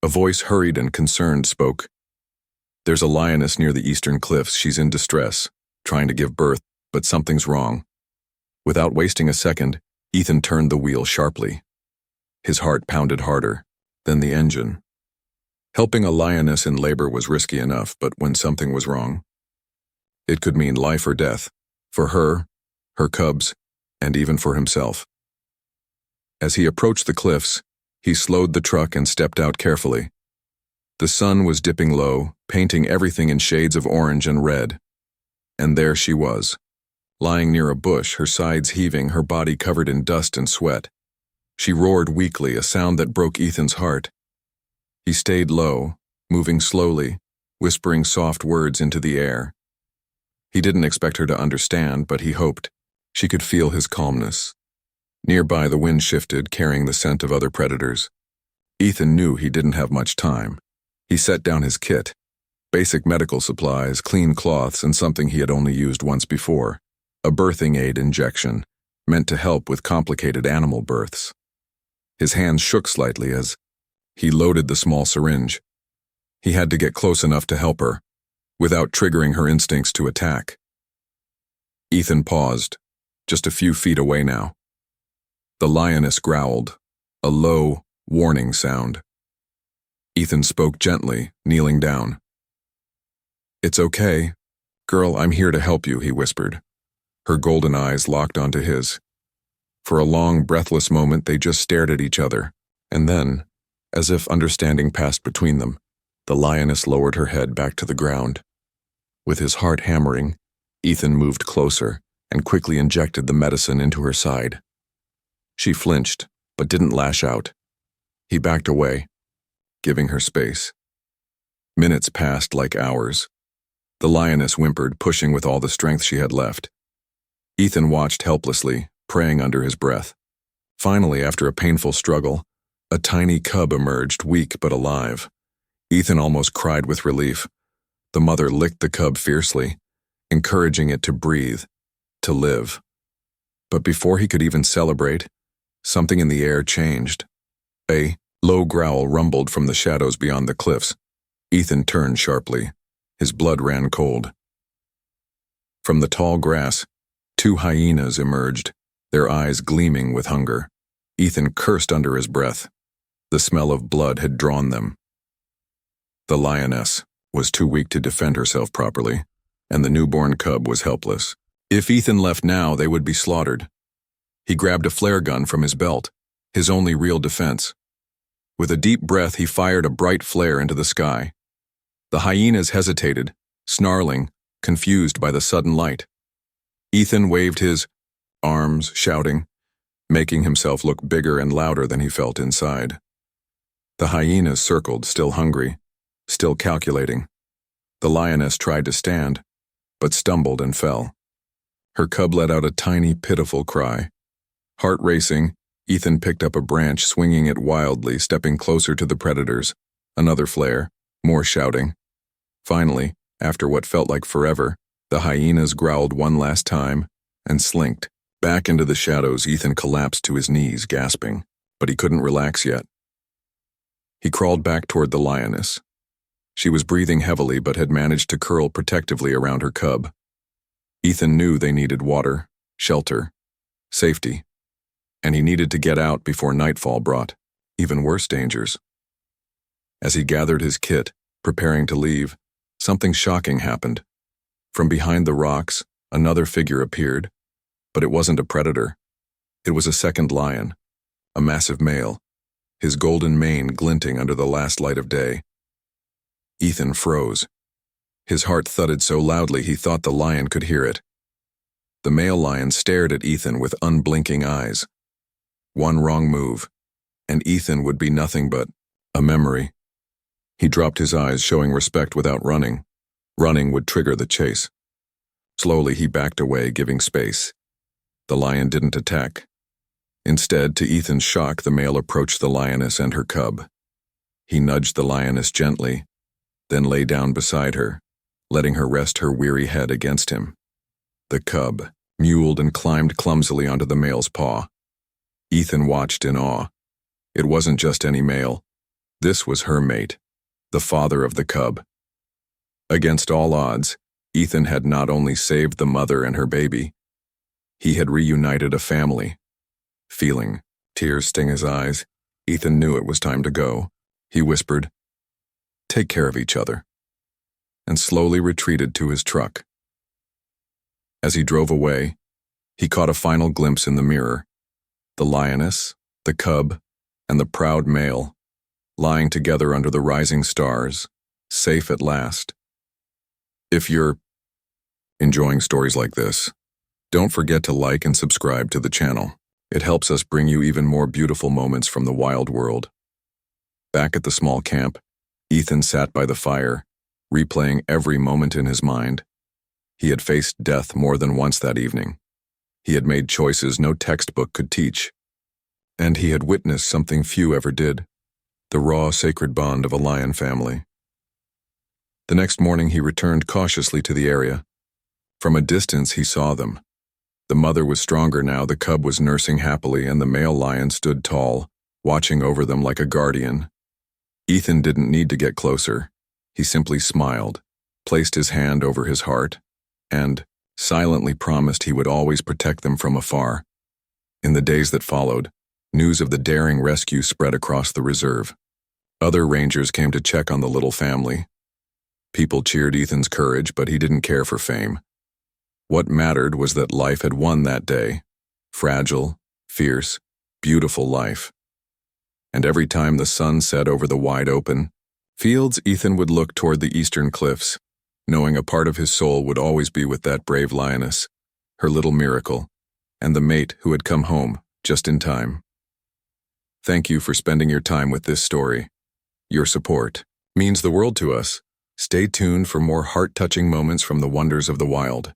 A voice, hurried and concerned, spoke. "There's a lioness near the eastern cliffs. She's in distress, trying to give birth, but something's wrong." Without wasting a second, Ethan turned the wheel sharply. His heart pounded harder than the engine. Helping a lioness in labor was risky enough, but when something was wrong, it could mean life or death, for her, her cubs, and even for himself. As he approached the cliffs, he slowed the truck and stepped out carefully. The sun was dipping low, painting everything in shades of orange and red. And there she was, lying near a bush, her sides heaving, her body covered in dust and sweat. She roared weakly, a sound that broke Ethan's heart. He stayed low, moving slowly, whispering soft words into the air. He didn't expect her to understand, but he hoped she could feel his calmness. Nearby, the wind shifted, carrying the scent of other predators. Ethan knew he didn't have much time. He set down his kit, basic medical supplies, clean cloths, and something he had only used once before, a birthing aid injection, meant to help with complicated animal births. His hands shook slightly as he loaded the small syringe. He had to get close enough to help her, without triggering her instincts to attack. Ethan paused, just a few feet away now. The lioness growled, a low, warning sound. Ethan spoke gently, kneeling down. "It's okay. Girl, I'm here to help you," he whispered. Her golden eyes locked onto his. For a long, breathless moment, they just stared at each other, and then, as if understanding passed between them, the lioness lowered her head back to the ground. With his heart hammering, Ethan moved closer and quickly injected the medicine into her side. She flinched, but didn't lash out. He backed away, giving her space. Minutes passed like hours. The lioness whimpered, pushing with all the strength she had left. Ethan watched helplessly, praying under his breath. Finally, after a painful struggle, a tiny cub emerged, weak but alive. Ethan almost cried with relief. The mother licked the cub fiercely, encouraging it to breathe, to live. But before he could even celebrate, something in the air changed. A low growl rumbled from the shadows beyond the cliffs. Ethan turned sharply. His blood ran cold. From the tall grass, two hyenas emerged, their eyes gleaming with hunger. Ethan cursed under his breath. The smell of blood had drawn them. The lioness was too weak to defend herself properly, and the newborn cub was helpless. If Ethan left now, they would be slaughtered. He grabbed a flare gun from his belt, his only real defense. With a deep breath, he fired a bright flare into the sky. The hyenas hesitated, snarling, confused by the sudden light. Ethan waved his arms, shouting, making himself look bigger and louder than he felt inside. The hyenas circled, still hungry, still calculating. The lioness tried to stand, but stumbled and fell. Her cub let out a tiny, pitiful cry. Heart racing, Ethan picked up a branch, swinging it wildly, stepping closer to the predators. Another flare, more shouting. Finally, after what felt like forever, the hyenas growled one last time and slinked. Back into the shadows, Ethan collapsed to his knees, gasping, but he couldn't relax yet. He crawled back toward the lioness. She was breathing heavily but had managed to curl protectively around her cub. Ethan knew they needed water, shelter, safety, and he needed to get out before nightfall brought even worse dangers. As he gathered his kit, preparing to leave, something shocking happened. From behind the rocks, another figure appeared, but it wasn't a predator. It was a second lion, a massive male, his golden mane glinting under the last light of day. Ethan froze. His heart thudded so loudly he thought the lion could hear it. The male lion stared at Ethan with unblinking eyes. One wrong move, and Ethan would be nothing but a memory. He dropped his eyes, showing respect without running. Running would trigger the chase. Slowly he backed away, giving space. The lion didn't attack. Instead, to Ethan's shock, the male approached the lioness and her cub. He nudged the lioness gently, then lay down beside her, letting her rest her weary head against him. The cub mewled and climbed clumsily onto the male's paw. Ethan watched in awe. It wasn't just any male. This was her mate, the father of the cub. Against all odds, Ethan had not only saved the mother and her baby, he had reunited a family. Feeling tears sting his eyes, Ethan knew it was time to go. He whispered, "Take care of each other," and slowly retreated to his truck. As he drove away, he caught a final glimpse in the mirror, the lioness, the cub, and the proud male, lying together under the rising stars, safe at last. If you're enjoying stories like this, don't forget to like and subscribe to the channel. It helps us bring you even more beautiful moments from the wild world. Back at the small camp, Ethan sat by the fire, replaying every moment in his mind. He had faced death more than once that evening. He had made choices no textbook could teach. And he had witnessed something few ever did, the raw, sacred bond of a lion family. The next morning he returned cautiously to the area. From a distance he saw them. The mother was stronger now, the cub was nursing happily, and the male lion stood tall, watching over them like a guardian. Ethan didn't need to get closer. He simply smiled, placed his hand over his heart, and silently promised he would always protect them from afar. In the days that followed, news of the daring rescue spread across the reserve. Other rangers came to check on the little family. People cheered Ethan's courage, but he didn't care for fame. What mattered was that life had won that day. Fragile, fierce, beautiful life. And every time the sun set over the wide open fields, Ethan would look toward the eastern cliffs, knowing a part of his soul would always be with that brave lioness, her little miracle, and the mate who had come home just in time. Thank you for spending your time with this story. Your support means the world to us. Stay tuned for more heart-touching moments from the wonders of the wild.